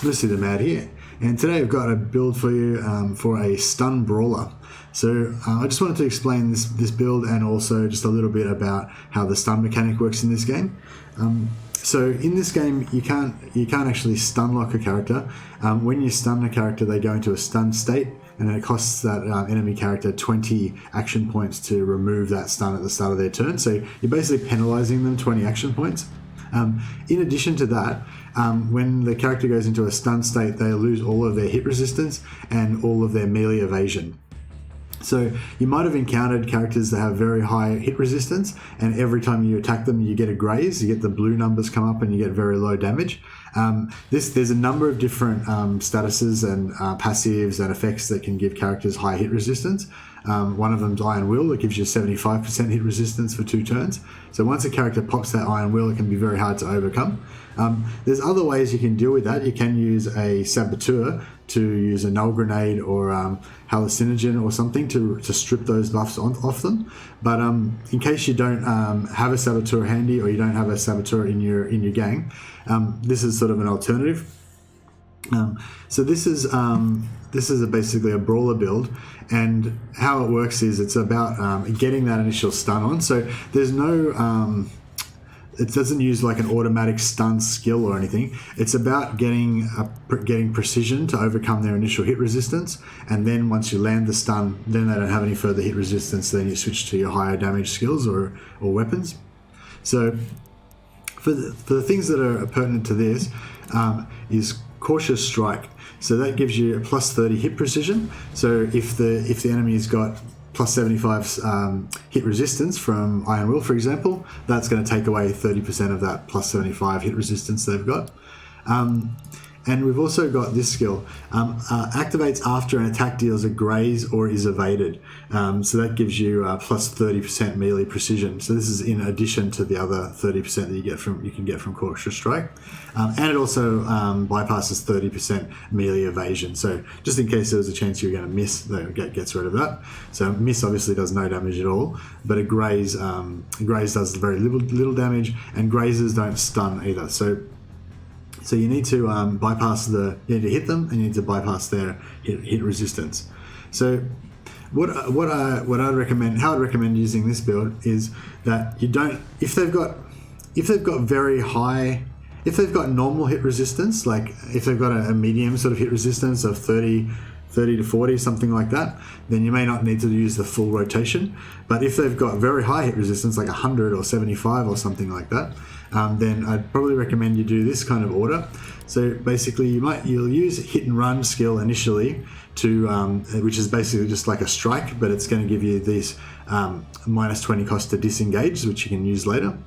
Mostly the Mad here, and today I've got a build for you for a stun brawler. So I just wanted to explain this build and also just a little bit about how the stun mechanic works in this game. So in this game, you can't actually stun lock a character. When you stun a character, they go into a stun state, and it costs that enemy character 20 action points to remove that stun at the start of their turn. So you're basically penalizing them 20 action points. In addition to that, when the character goes into a stun state, they lose all of their hit resistance and all of their melee evasion. So you might have encountered characters that have very high hit resistance, and every time you attack them you get a graze, you get the blue numbers come up and you get very low damage. There's a number of different statuses and passives and effects that can give characters high hit resistance. One of them's Iron Will, that gives you 75% hit resistance for 2 turns. So once a character pops that Iron Will, it can be very hard to overcome. There's other ways you can deal with that. You can use a Saboteur to use a Null Grenade or Hallucinogen or something to strip those buffs off them. But in case you don't have a Saboteur handy, or you don't have a Saboteur in your gang, this is sort of an alternative. So this is basically a brawler build, and how it works is it's about getting that initial stun on. So there's no it doesn't use like an automatic stun skill or anything. It's about getting precision to overcome their initial hit resistance, and then once you land the stun, then they don't have any further hit resistance. Then you switch to your higher damage skills or weapons. So for the things that are pertinent to this is Cautious Strike. So that gives you a plus 30 hit precision. So if the enemy's got plus 75 hit resistance from Iron Will, for example, that's going to take away 30% of that plus 75 hit resistance they've got. And we've also got this skill, activates after an attack deals a graze or is evaded. So that gives you plus 30% melee precision. So this is in addition to the other 30% that you can get from Cautious Strike. And it also bypasses 30% melee evasion. So just in case there was a chance you're going to miss, that gets rid of that. So miss obviously does no damage at all, but a graze does very little damage, and grazes don't stun either. So you need to you need to hit them, and you need to bypass their hit resistance. So what I'd recommend, how I'd recommend using this build is that you don't, if they've got normal hit resistance, like if they've got a medium sort of hit resistance of 30 to 40, something like that, then you may not need to use the full rotation. But if they've got very high hit resistance, like 100 or 75 or something like that, then I'd probably recommend you do this kind of order. So basically you'll use hit and run skill initially to which is basically just like a strike, but it's going to give you these minus 20 cost to disengage, which you can use later.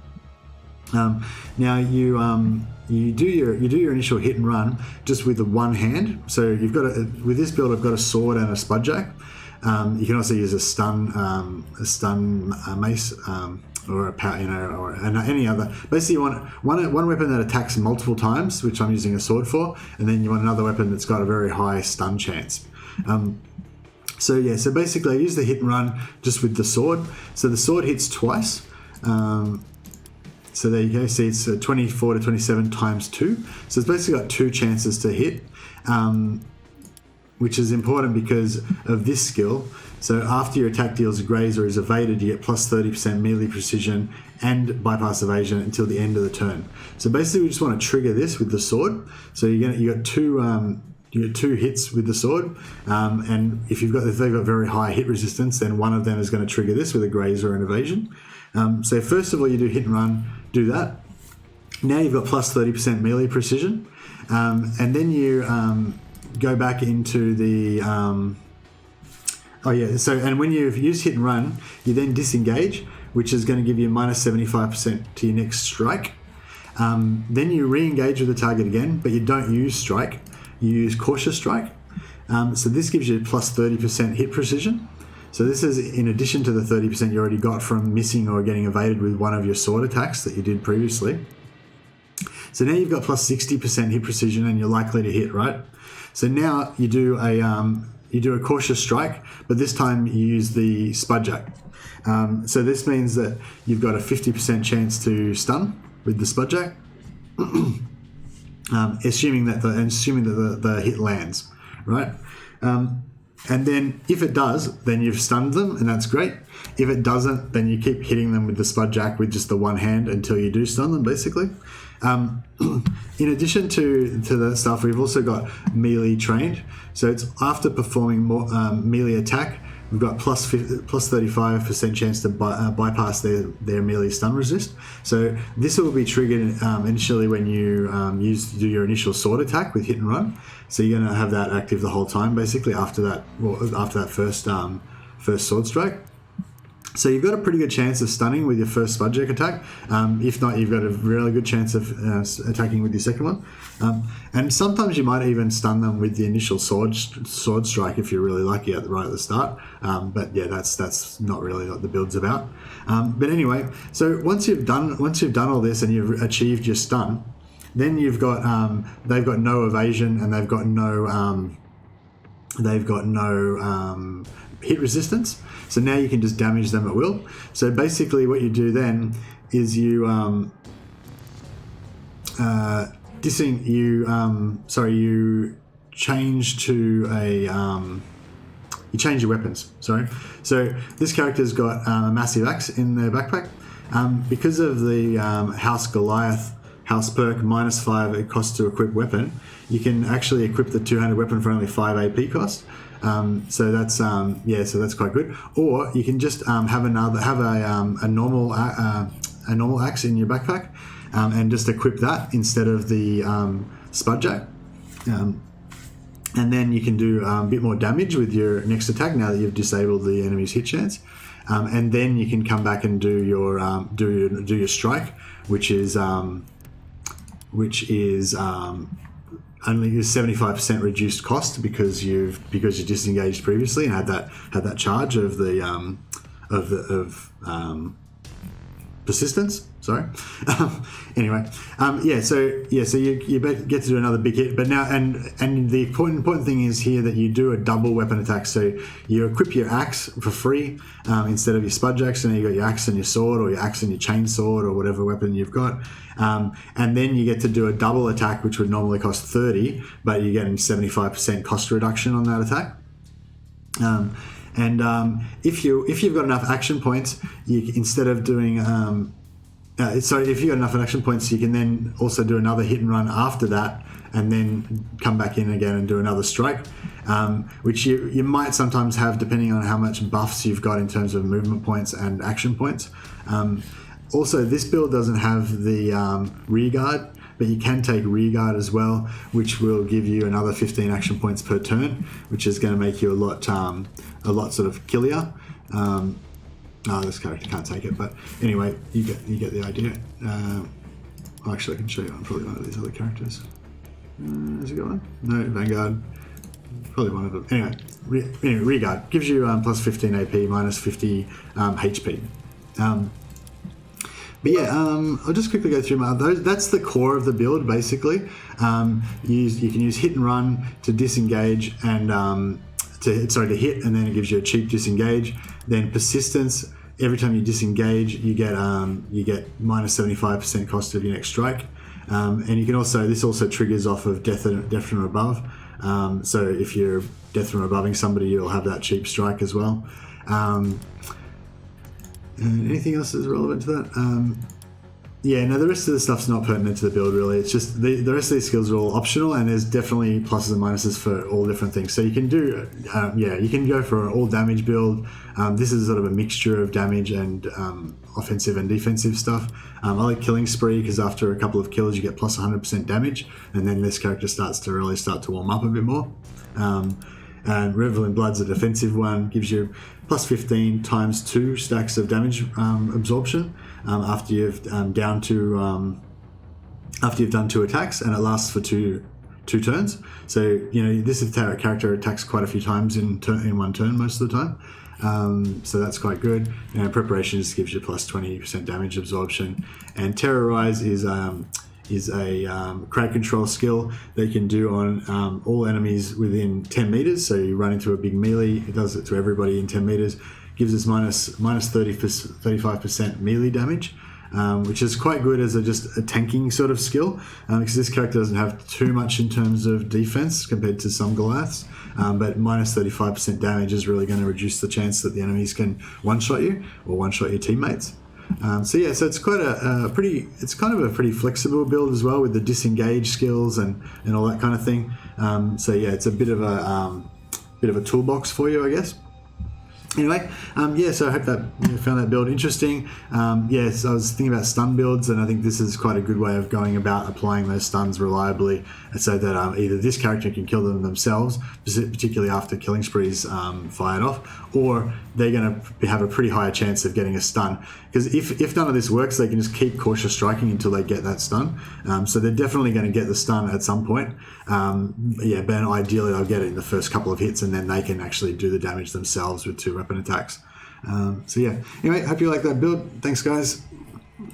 Now you do your initial hit and run just with the one hand. So you've got with this build, I've got a sword and a spudjack. You can also use a stun mace or a power, or any other. Basically, you want one weapon that attacks multiple times, which I'm using a sword for, and then you want another weapon that's got a very high stun chance. So basically I use the hit and run just with the sword. So the sword hits twice. So there you go. See, it's 24 to 27 times 2. So it's basically got 2 chances to hit, which is important because of this skill. So after your attack deals a graze or is evaded, you get plus 30% melee precision and bypass evasion until the end of the turn. So basically, we just want to trigger this with the sword. So you got 2 hits with the sword, and if they've got very high hit resistance, then one of them is going to trigger this with a graze or an evasion. So first of all, you do hit and run, do that. Now you've got plus 30% melee precision, and then you go back into the and when you've used hit and run, you then disengage, which is going to give you minus 75% to your next strike. Then you re-engage with the target again, but you don't use strike, you use Cautious Strike. So this gives you plus 30% hit precision. So this is in addition to the 30% you already got from missing or getting evaded with one of your sword attacks that you did previously. So now you've got plus 60% hit precision, and you're likely to hit, right? So now you do a Cautious Strike, but this time you use the Spudjack. So this means that you've got a 50% chance to stun with the Spudjack. assuming that the hit lands, right? And then if it does, then you've stunned them, and that's great. If it doesn't, then you keep hitting them with the Spudjack with just the one hand until you do stun them, basically. In addition to that stuff, we've also got melee trained. So it's after performing more melee attack, we've got plus 35% chance to bypass their melee stun resist. So this will be triggered initially when you do your initial sword attack with hit and run. So you're going to have that active the whole time, basically after that first sword strike. So you've got a pretty good chance of stunning with your first Spudjack attack. If not, you've got a really good chance of attacking with your second one. And sometimes you might even stun them with the initial sword strike if you're really lucky at the start. But yeah, that's not really what the build's about. But anyway, so once you've done all this and you've achieved your stun, then you've got they've got no evasion and they've got no hit resistance. So now you can just damage them at will. So basically what you do then is you change to you change your weapons. Sorry. So this character's got a massive axe in their backpack. Because of the House Goliath house perk -5 it costs to equip weapon, you can actually equip the two-handed weapon for only 5 AP cost. So that's quite good. Or you can just have a normal axe in your backpack and just equip that instead of the Spudjack. And then you can do a bit more damage with your next attack now that you've disabled the enemy's hit chance. And then you can come back and do your strike, which is only 75% reduced cost because you disengaged previously and had that charge of the persistence. Sorry. Anyway, so you get to do another big hit, but now and the important thing is here that you do a double weapon attack. So you equip your axe for free instead of your Spudjack. So now you got your axe and your sword, or your axe and your chainsword, or whatever weapon you've got. And then you get to do a double attack, which would normally cost 30, but you're getting 75% cost reduction on that attack. If you've got enough action points, instead of doing if you've got enough action points, you can then also do another hit and run after that, and then come back in again and do another strike, which you might sometimes have depending on how much buffs you've got in terms of movement points and action points. Also, this build doesn't have the rear guard, but you can take rear guard as well, which will give you another 15 action points per turn, which is going to make you a lot sort of killier. This character can't take it, but anyway, you get the idea. Actually, I can show you on probably one of these other characters. Has it got one? No, Vanguard. Probably one of them. Anyway, rear guard gives you plus 15 AP, minus 50 HP. But yeah, I'll just quickly go through those. That's the core of the build, basically. You can use hit and run to disengage and to hit, and then it gives you a cheap disengage. Then persistence. Every time you disengage, you get minus 75% cost of your next strike. And you can this also triggers off of death from above. So if you're death from aboving somebody, you'll have that cheap strike as well. And anything else that's relevant to that? The rest of the stuff's not pertinent to the build, really. It's just the rest of these skills are all optional, and there's definitely pluses and minuses for all different things. So you can do, you can go for an all damage build. This is sort of a mixture of damage and offensive and defensive stuff. I like Killing Spree because after a couple of kills you get plus 100% damage, and then this character starts to warm up a bit more. And Revel in Blood's a defensive one, gives you plus 15 times 2 stacks of damage absorption after you've done 2 attacks, and it lasts for two turns. So this character attacks quite a few times in one turn most of the time. So that's quite good. And Preparation just gives you plus 20% damage absorption, and Terrorize is a crowd control skill that you can do on all enemies within 10 meters. So you run into a big melee, it does it to everybody in 10 meters, gives us minus 35% melee damage. which is quite good as just a tanking sort of skill, because this character doesn't have too much in terms of defense compared to some Goliaths, but minus 35% damage is really going to reduce the chance that the enemies can one-shot you or one-shot your teammates. So it's quite it's kind of a pretty flexible build as well, with the disengage skills and all that kind of thing. It's a bit of a toolbox for you, I guess. Anyway, so I hope that you found that build interesting. So I was thinking about stun builds, and I think this is quite a good way of going about applying those stuns reliably, so that either this character can kill them themselves, particularly after killing sprees fired off, or they're going to have a pretty high chance of getting a stun. Because if none of this works, they can just keep cautious striking until they get that stun. So they're definitely going to get the stun at some point. But ideally they'll get it in the first couple of hits, and then they can actually do the damage themselves with 2 weapon attacks. Anyway, hope you like that build. Thanks, guys.